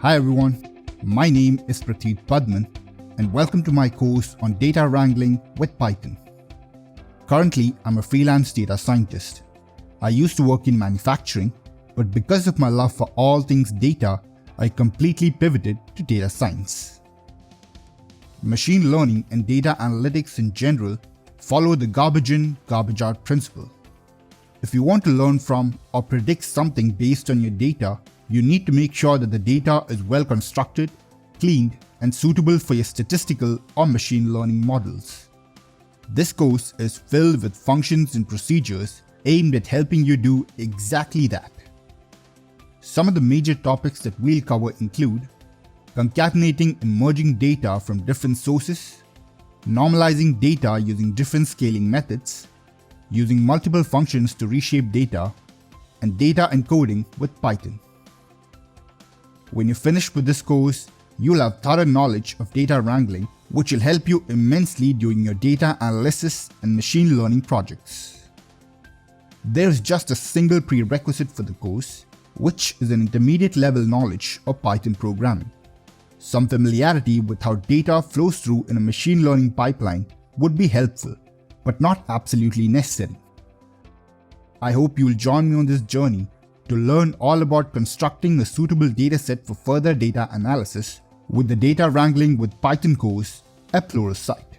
Hi everyone, my name is Pratheerth Padman and welcome to my course on Data Wrangling with Python. Currently, I'm a freelance data scientist. I used to work in manufacturing, but because of my love for all things data, I completely pivoted to data science. Machine learning and data analytics in general follow the garbage in, garbage out principle. If you want to learn from or predict something based on your data, you need to make sure that the data is well constructed, cleaned, and suitable for your statistical or machine learning models. This course is filled with functions and procedures aimed at helping you do exactly that. Some of the major topics that we'll cover include concatenating and merging data from different sources, normalizing data using different scaling methods, using multiple functions to reshape data, and data encoding with Python. When you finish with this course, you'll have thorough knowledge of data wrangling, which will help you immensely during your data analysis and machine learning projects. There's just a single prerequisite for the course, which is an intermediate level knowledge of Python programming. Some familiarity with how data flows through in a machine learning pipeline would be helpful, but not absolutely necessary. I hope you'll join me on this journey to learn all about constructing a suitable dataset for further data analysis with the Data Wrangling with Python course at Pluralsight.